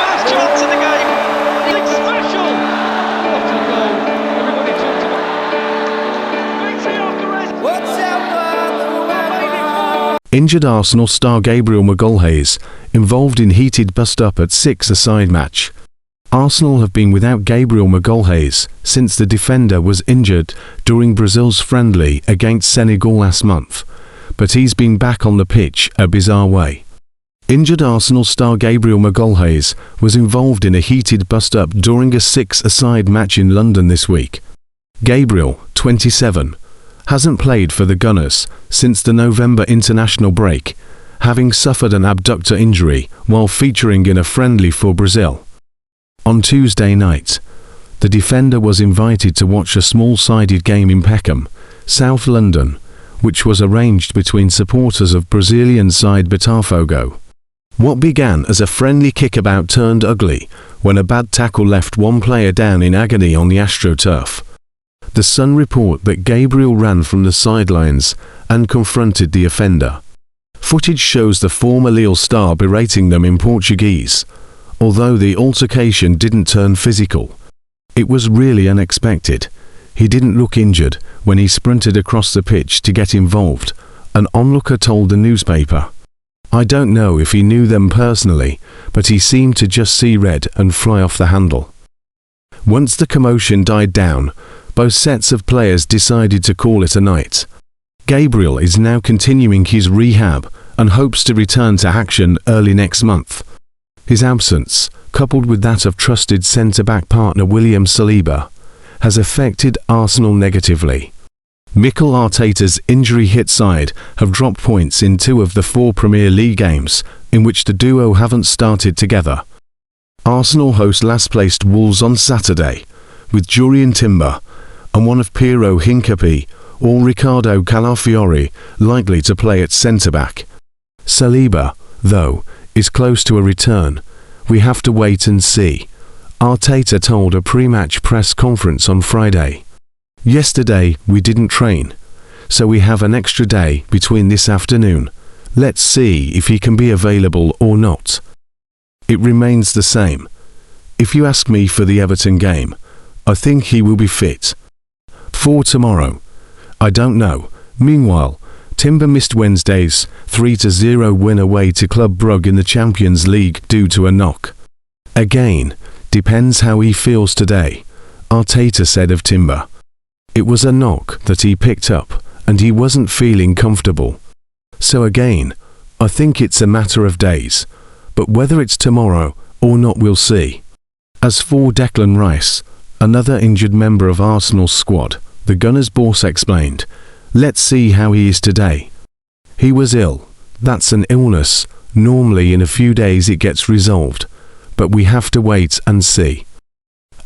first chance of the game. It's special. What a goal. Everybody talked about it. Injured Arsenal star Gabriel Magalhaes involved in heated bust-up at six-a-side match. Arsenal have been without Gabriel Magalhaes since the defender was injured during Brazil's friendly against Senegal last month, but he's been back on the pitch a bizarre way. Injured Arsenal star Gabriel Magalhaes was involved in a heated bust-up during a six-a-side match in London this week. Gabriel, 27, hasn't played for the Gunners since the November international break, having suffered an abductor injury while featuring in a friendly for Brazil. On Tuesday night, the defender was invited to watch a small-sided game in Peckham, South London, which was arranged between supporters of Brazilian side Botafogo. What began as a friendly kickabout turned ugly when a bad tackle left one player down in agony on the AstroTurf. The Sun report that Gabriel ran from the sidelines and confronted the offender. Footage shows the former Lille star berating them in Portuguese. Although the altercation didn't turn physical, it was really unexpected. He didn't look injured when he sprinted across the pitch to get involved, an onlooker told the newspaper. I don't know if he knew them personally, but he seemed to just see red and fly off the handle. Once the commotion died down, both sets of players decided to call it a night. Gabriel is now continuing his rehab and hopes to return to action early next month. His absence, coupled with that of trusted centre-back partner William Saliba, has affected Arsenal negatively. Mikel Arteta's injury-hit side have dropped points in 2 of the 4 Premier League games in which the duo haven't started together. Arsenal host last-placed Wolves on Saturday, with Jurrien Timber and one of Piero Hincapié or Riccardo Calafiori likely to play at centre-back. Saliba, though, is close to a return. We have to wait and see, Arteta told a pre-match press conference on Friday. Yesterday we didn't train, so we have an extra day between this afternoon. Let's see if he can be available or not. It remains the same. If you ask me for the Everton game, I think he will be fit. For tomorrow, I don't know. Meanwhile, Timber missed Wednesday's 3-0 win away to Club Brugge in the Champions League due to a knock. Again, depends how he feels today, Arteta said of Timber. It was a knock that he picked up, and he wasn't feeling comfortable. So again, I think it's a matter of days, but whether it's tomorrow or not we'll see. As for Declan Rice, another injured member of Arsenal's squad, the Gunners boss explained, let's see how he is today. He was ill. That's an illness. Normally in a few days it gets resolved, but we have to wait and see.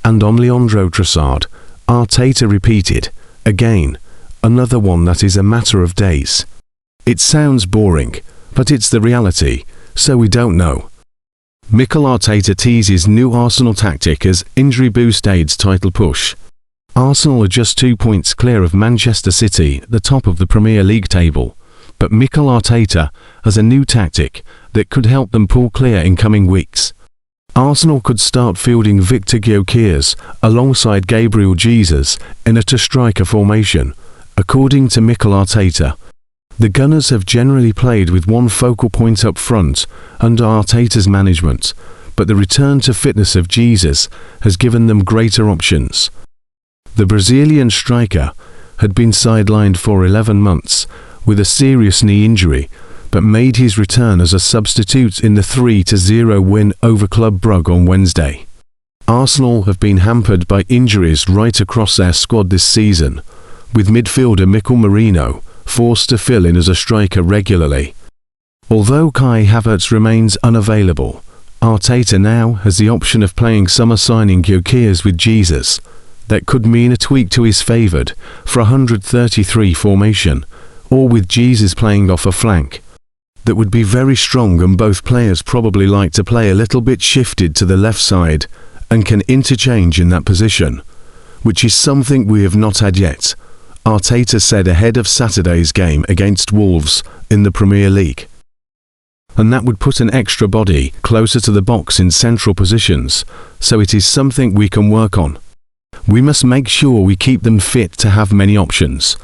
And on Leandro Trossard, Arteta repeated, again, another one that is a matter of days. It sounds boring, but it's the reality, so we don't know. Mikel Arteta teases new Arsenal tactic as injury boost aids title push. Arsenal are just 2 points clear of Manchester City at the top of the Premier League table, but Mikel Arteta has a new tactic that could help them pull clear in coming weeks. Arsenal could start fielding Victor Gyökeres alongside Gabriel Jesus in a two-striker formation, according to Mikel Arteta. The Gunners have generally played with one focal point up front under Arteta's management, but the return to fitness of Jesus has given them greater options. The Brazilian striker had been sidelined for 11 months with a serious knee injury, but made his return as a substitute in the 3-0 win over Club Brugge on Wednesday. Arsenal have been hampered by injuries right across their squad this season, with midfielder Mikel Merino forced to fill in as a striker regularly. Although Kai Havertz remains unavailable, Arteta now has the option of playing summer signing Gyökeres with Jesus. That could mean a tweak to his favoured for 133 formation, or with Jesus playing off a flank. That would be very strong, and both players probably like to play a little bit shifted to the left side and can interchange in that position, which is something we have not had yet, Arteta said ahead of Saturday's game against Wolves in the Premier League. and that would put an extra body closer to the box in central positions, so it is something we can work on. We must make sure we keep them fit to have many options.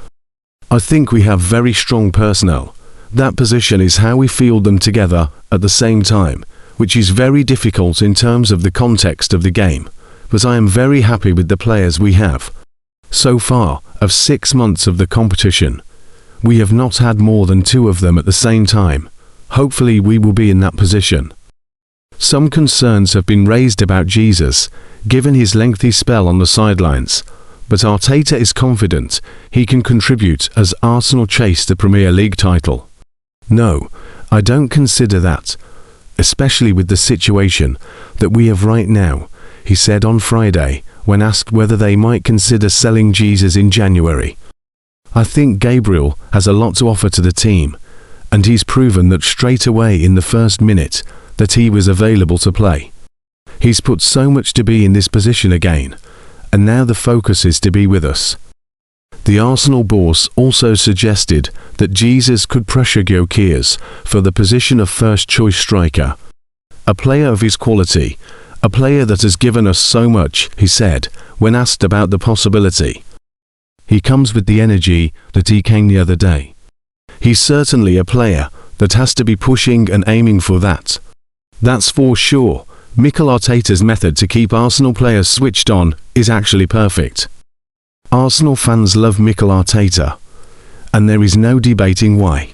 I think we have very strong personnel. That position is how we field them together at the same time, which is very difficult in terms of the context of the game, but I am very happy with the players we have. So far, of 6 months of the competition, we have not had more than 2 of them at the same time. Hopefully we will be in that position. Some concerns have been raised about Jesus, given his lengthy spell on the sidelines, but Arteta is confident he can contribute as Arsenal chase the Premier League title. No, I don't consider that, especially with the situation that we have right now, he said on Friday when asked whether they might consider selling Jesus in January. I think Gabriel has a lot to offer to the team, and he's proven that straight away in the first minute that he was available to play. He's put so much to be in this position again, and now the focus is to be with us. The Arsenal boss also suggested that Jesus could pressure Gyökeres for the position of first-choice striker. A player of his quality, a player that has given us so much, he said, when asked about the possibility. He comes with the energy that he came the other day. He's certainly a player that has to be pushing and aiming for that. That's for sure. Mikel Arteta's method to keep Arsenal players switched on is actually perfect. Arsenal fans love Mikel Arteta, and there is no debating why.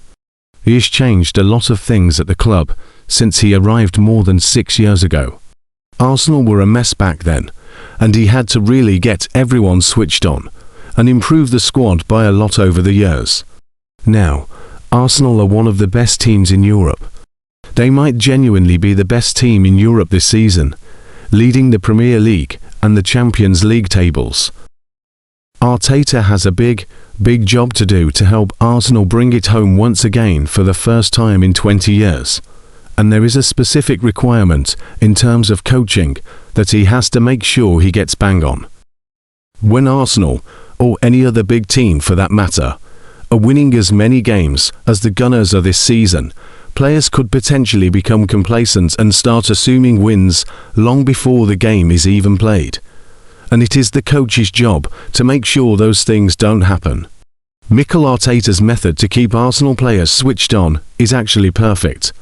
He has changed a lot of things at the club since he arrived more than 6 years ago. Arsenal were a mess back then, and he had to really get everyone switched on and improve the squad by a lot over the years. Now, Arsenal are one of the best teams in Europe. They might genuinely be the best team in Europe this season, leading the Premier League and the Champions League tables. Arteta has a big job to do to help Arsenal bring it home once again for the first time in 20 years. And there is a specific requirement in terms of coaching that he has to make sure he gets bang on. When Arsenal, or any other big team for that matter, are winning as many games as the Gunners are this season, players could potentially become complacent and start assuming wins long before the game is even played. And it is the coach's job to make sure those things don't happen. Mikel Arteta's method to keep Arsenal players switched on is actually perfect.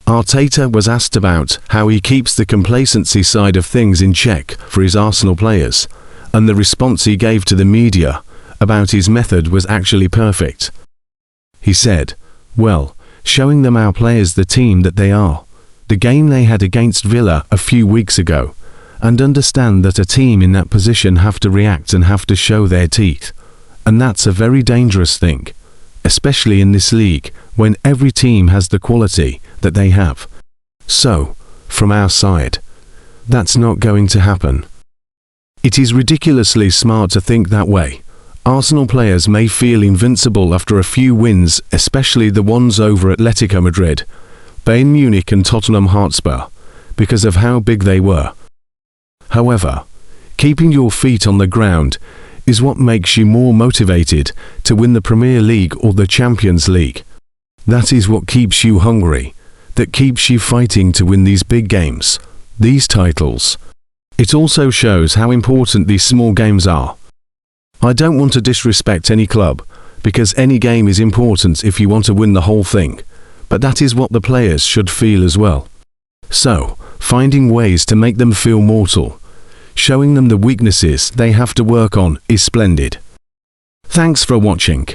Arteta was asked about how he keeps the complacency side of things in check for his Arsenal players, and the response he gave to the media about his method was actually perfect. He said, "Well, showing them our players the team that they are, the game they had against Villa a few weeks ago, and understand that a team in that position have to react and have to show their teeth. And that's a very dangerous thing, especially in this league when every team has the quality that they have. So, from our side, that's not going to happen." It is ridiculously smart to think that way. Arsenal players may feel invincible after a few wins, especially the ones over Atletico Madrid, Bayern Munich and Tottenham Hotspur, because of how big they were. However, keeping your feet on the ground is what makes you more motivated to win the Premier League or the Champions League. That is what keeps you hungry, that keeps you fighting to win these big games, these titles. It also shows how important these small games are. I don't want to disrespect any club, because any game is important if you want to win the whole thing, but that is what the players should feel as well. So, finding ways to make them feel mortal, showing them the weaknesses they have to work on is splendid. Thanks for watching.